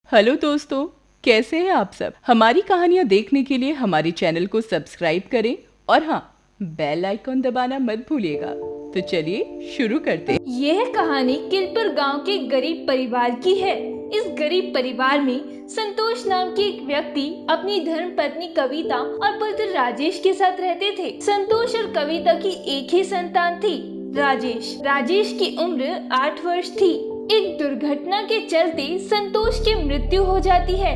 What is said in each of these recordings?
Hello दोस्तों, कैसे हैं आप सब। हमारी कहानियाँ देखने के लिए हमारे चैनल को सब्सक्राइब करें और हाँ, बेल आइकॉन दबाना मत भूलिएगा। तो चलिए शुरू करते हैं। यह कहानी किलपुर गांव के गरीब परिवार की है। इस गरीब परिवार में संतोष नाम के एक व्यक्ति अपनी धर्म पत्नी कविता और पुत्र राजेश के साथ रहते थे। संतोष और कविता की एक ही संतान थी, राजेश। राजेश की उम्र 8 वर्ष थी। एक दुर्घटना के चलते संतोष की मृत्यु हो जाती है,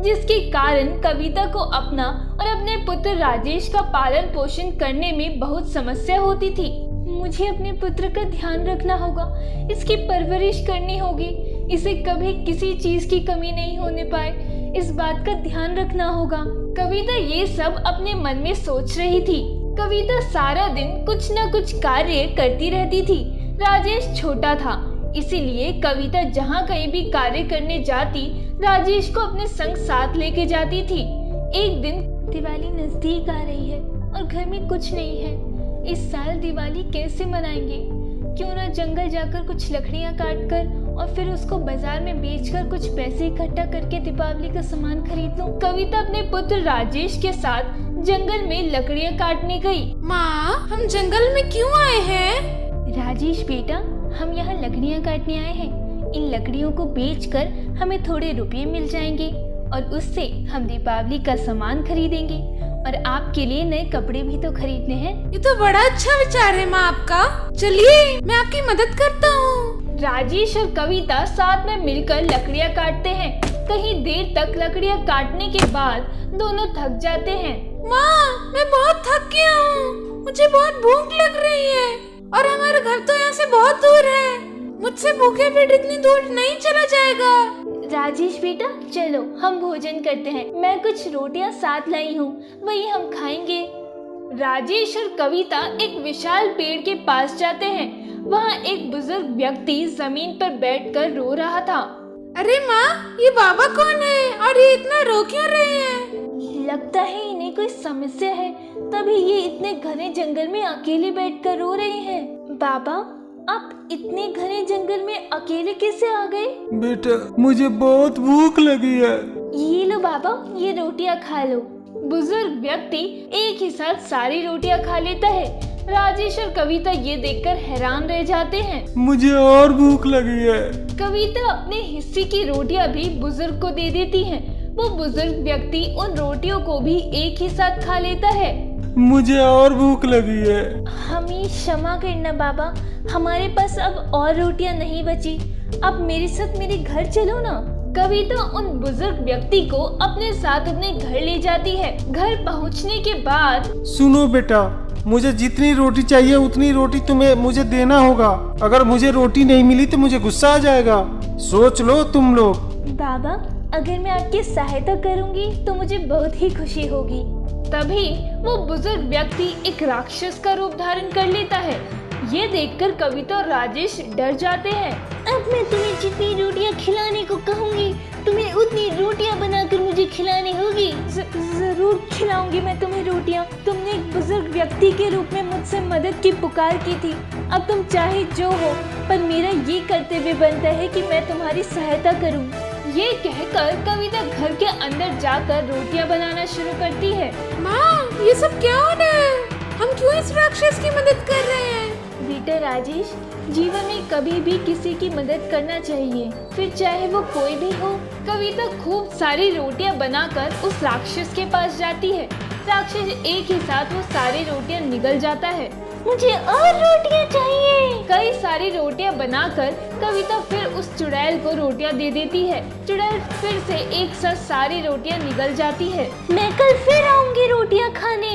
जिसके कारण कविता को अपना और अपने पुत्र राजेश का पालन पोषण करने में बहुत समस्या होती थी। मुझे अपने पुत्र का ध्यान रखना होगा, इसकी परवरिश करनी होगी, इसे कभी किसी चीज की कमी नहीं होने पाए, इस बात का ध्यान रखना होगा। कविता ये सब अपने मन में सोच रही थी। कविता सारा दिन कुछ न कुछ कार्य करती रहती थी। राजेश छोटा था, इसीलिए कविता जहाँ कहीं भी कार्य करने जाती, राजेश को अपने संग साथ लेके जाती थी। एक दिन दिवाली नजदीक आ रही है और घर में कुछ नहीं है। इस साल दिवाली कैसे मनाएंगे? क्यों ना जंगल जाकर कुछ लकड़ियां काटकर और फिर उसको बाजार में बेचकर कुछ पैसे इकट्ठा करके दीपावली का सामान खरीद लूं। कविता अपने पुत्र राजेश के साथ जंगल में लकड़ियां काटने गई। माँ, हम जंगल में क्यों आए हैं? राजेश बेटा, हम यहाँ लकड़ियाँ काटने आए हैं। इन लकड़ियों को बेचकर हमें थोड़े रुपए मिल जाएंगे और उससे हम दीपावली का सामान खरीदेंगे और आपके लिए नए कपड़े भी तो खरीदने हैं। ये तो बड़ा अच्छा विचार है माँ आपका। चलिए, मैं आपकी मदद करता हूँ। राजेश और कविता साथ में मिलकर लकड़ियाँ काटते हैं। कहीं देर तक लकड़ियाँ काटने के बाद दोनों थक जाते हैं। माँ, मैं बहुत थक गया हूँ। मुझे बहुत भूख लग रही है और हमारा घर तो यहाँ से बहुत दूर है। मुझसे भूखे पेट इतनी दूर नहीं चला जाएगा। राजेश बेटा, चलो हम भोजन करते हैं। मैं कुछ रोटियां साथ लाई हूँ, वही हम खाएंगे। राजेश और कविता एक विशाल पेड़ के पास जाते हैं। वहाँ एक बुजुर्ग व्यक्ति जमीन पर बैठकर रो रहा था। अरे माँ, ये बाबा कौन है और ये इतना रो क्यों रहे हैं? लगता है इन्हें कोई समस्या है, तभी ये इतने घने जंगल में अकेले बैठकर रो रहे हैं। बाबा, आप इतने घने जंगल में अकेले कैसे आ गए? बेटा, मुझे बहुत भूख लगी है। ये लो बाबा, ये रोटियां खा लो। बुजुर्ग व्यक्ति एक ही साथ सारी रोटियां खा लेता है। राजेश और कविता ये देखकर हैरान रह जाते हैं। मुझे और भूख लगी है। कविता अपने हिस्से की रोटियां भी बुजुर्ग को दे देती है। वो बुजुर्ग व्यक्ति उन रोटियों को भी एक ही साथ खा लेता है। मुझे और भूख लगी है। हमें क्षमा करना बाबा, हमारे पास अब और रोटियां नहीं बची। अब मेरे साथ मेरे घर चलो ना। कविता उन बुजुर्ग व्यक्ति को अपने साथ अपने घर ले जाती है। घर पहुंचने के बाद, सुनो बेटा, मुझे जितनी रोटी चाहिए उतनी रोटी तुम्हें मुझे देना होगा। अगर मुझे रोटी नहीं मिली तो मुझे गुस्सा आ जाएगा। सोच लो तुम लोग। बाबा, अगर मैं आपकी सहायता करूंगी तो मुझे बहुत ही खुशी होगी। तभी वो बुजुर्ग व्यक्ति एक राक्षस का रूप धारण कर लेता है। ये देखकर कविता और राजेश डर जाते हैं। अब मैं तुम्हें जितनी रोटियां खिलाने को कहूंगी, तुम्हें उतनी रोटियां बनाकर मुझे खिलानी होगी। जरूर खिलाऊंगी मैं तुम्हें रोटियां। तुमने एक बुजुर्ग व्यक्ति के रूप में मुझसे मदद की पुकार की थी। अब तुम चाहे जो हो, पर मेरा ये कर्तव्य बनता है कि मैं तुम्हारी सहायता करूं। ये कहकर कविता घर के अंदर जाकर रोटियां बनाना शुरू करती है। माँ, ये सब क्या हो रहा है? हम क्यों इस राक्षस की मदद कर रहे हैं? बेटा राजेश, जीवन में कभी भी किसी की मदद करना चाहिए, फिर चाहे वो कोई भी हो। कविता खूब सारी रोटियां बनाकर उस राक्षस के पास जाती है। राक्षस एक ही साथ वो सारी रोटियां निगल जाता है। मुझे और रोटियां चाहिए। कई सारी रोटियां बनाकर कविता फिर उस चुड़ैल को रोटियां दे देती है। चुड़ैल फिर से एक साथ सारी रोटियां निगल जाती है। मैं कल फिर आऊंगी रोटियां खाने।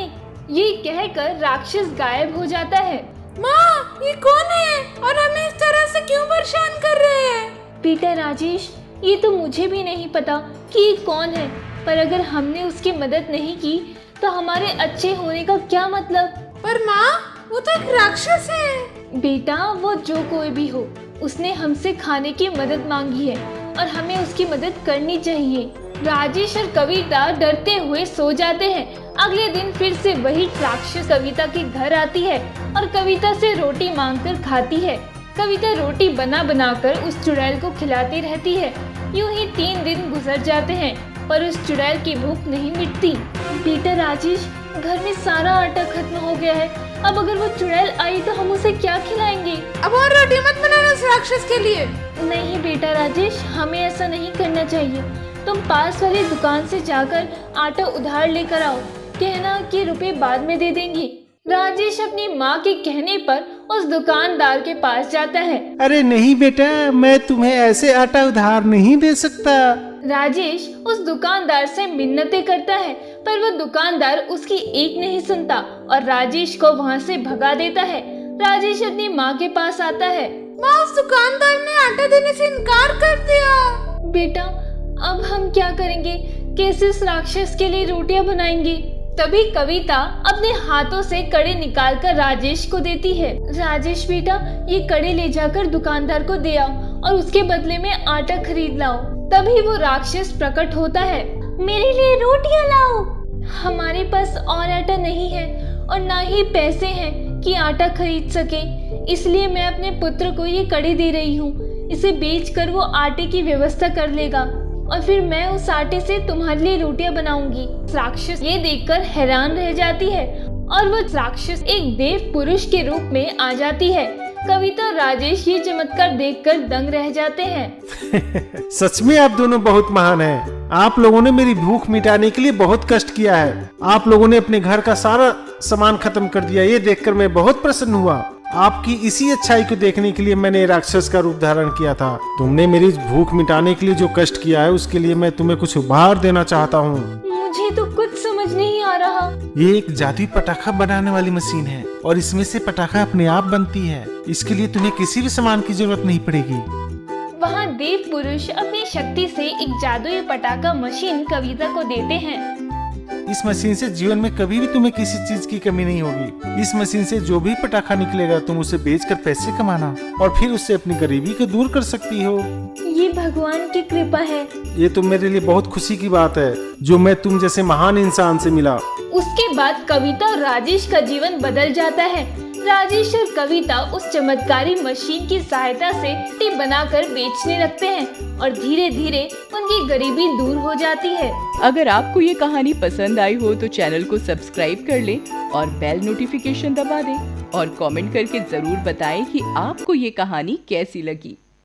ये कहकर राक्षस गायब हो जाता है। माँ, ये कौन है और हमें इस तरह से क्यों परेशान कर रहे हैं? बेटा राजेश, ये तो मुझे भी नहीं पता कि ये कौन है, पर अगर हमने उसकी मदद नहीं की तो हमारे अच्छे होने का क्या मतलब? पर माँ, वो तो एक राक्षस है। बेटा, वो जो कोई भी हो, उसने हमसे खाने की मदद मांगी है और हमें उसकी मदद करनी चाहिए। राजेश और कविता डरते हुए सो जाते हैं। अगले दिन फिर से वही राक्षस कविता के घर आती है और कविता से रोटी मांगकर खाती है। कविता रोटी बना बनाकर उस चुड़ैल को खिलाती रहती है। यूं ही 3 दिन गुजर गुजर जाते हैं, पर उस चुड़ैल की भूख नहीं मिटती। बेटा राजेश, घर में सारा आटा खत्म हो गया है। अब अगर वो चुड़ैल आई तो हम उसे क्या खिलाएंगे? अब और रोटी मत बनाना उस राक्षस के लिए। नहीं बेटा राजेश, हमें ऐसा नहीं करना चाहिए। तुम पास वाली दुकान से जाकर आटा उधार लेकर आओ, कहना कि रुपए बाद में दे देंगी। राजेश अपनी माँ के कहने पर उस दुकानदार के पास जाता है। अरे नहीं बेटा, मैं तुम्हें ऐसे आटा उधार नहीं दे सकता। राजेश उस दुकानदार से मिन्नतें करता है, पर वो दुकानदार उसकी एक नहीं सुनता और राजेश को वहाँ से भगा देता है। राजेश अपनी माँ के पास आता है। माँ, उस दुकानदार ने आटा देने से इनकार कर दिया। बेटा, अब हम क्या करेंगे? कैसे इस राक्षस के लिए रोटियां बनाएंगे? तभी कविता अपने हाथों से कड़े निकालकर राजेश को देती है। राजेश बेटा, ये कड़े ले जाकर दुकानदार को दे आओ और उसके बदले में आटा खरीद लाओ। तभी वो राक्षस प्रकट होता है। मेरे लिए रोटियां लाओ। हमारे पास और आटा नहीं है और ना ही पैसे हैं कि आटा खरीद सके, इसलिए मैं अपने पुत्र को ये कड़ी दे रही हूँ। इसे बेचकर वो आटे की व्यवस्था कर लेगा और फिर मैं उस आटे से तुम्हारे लिए रोटियां बनाऊंगी। राक्षस ये देखकर हैरान रह जाती है और वो राक्षस एक देव पुरुष के रूप में आ जाती है। कविता और राजेश ये चमत्कार देखकर दंग रह जाते हैं। सच में आप दोनों बहुत महान हैं। आप लोगों ने मेरी भूख मिटाने के लिए बहुत कष्ट किया है। आप लोगों ने अपने घर का सारा सामान खत्म कर दिया। ये देखकर मैं बहुत प्रसन्न हुआ। आपकी इसी अच्छाई को देखने के लिए मैंने राक्षस का रूप धारण किया था। तुमने मेरी भूख मिटाने के लिए जो कष्ट किया है उसके लिए मैं तुम्हें कुछ उपहार देना चाहता हूँ। मुझे तो कुछ समझ नहीं आ रहा। ये एक जादुई पटाखा बनाने वाली मशीन है और इसमें से पटाखा अपने आप बनती है। इसके लिए तुम्हें किसी भी सामान की जरूरत नहीं पड़ेगी। वहाँ देव पुरुष अपनी शक्ति से एक जादुई पटाखा मशीन कविता को देते हैं। इस मशीन से जीवन में कभी भी तुम्हें किसी चीज की कमी नहीं होगी। इस मशीन से जो भी पटाखा निकलेगा तुम उसे बेचकर पैसे कमाना और फिर उससे अपनी गरीबी को दूर कर सकती हो। ये भगवान की कृपा है। ये तो मेरे लिए बहुत खुशी की बात है जो मैं तुम जैसे महान इंसान से मिला। उसके बाद कविता और राजेश का जीवन बदल जाता है। राजेश और कविता उस चमत्कारी मशीन की सहायता से रोटी बनाकर बेचने लगते हैं और धीरे धीरे उनकी गरीबी दूर हो जाती है। अगर आपको ये कहानी पसंद आई हो तो चैनल को सब्सक्राइब कर लें और बेल नोटिफिकेशन दबा दें और कमेंट करके जरूर बताएं कि आपको ये कहानी कैसी लगी।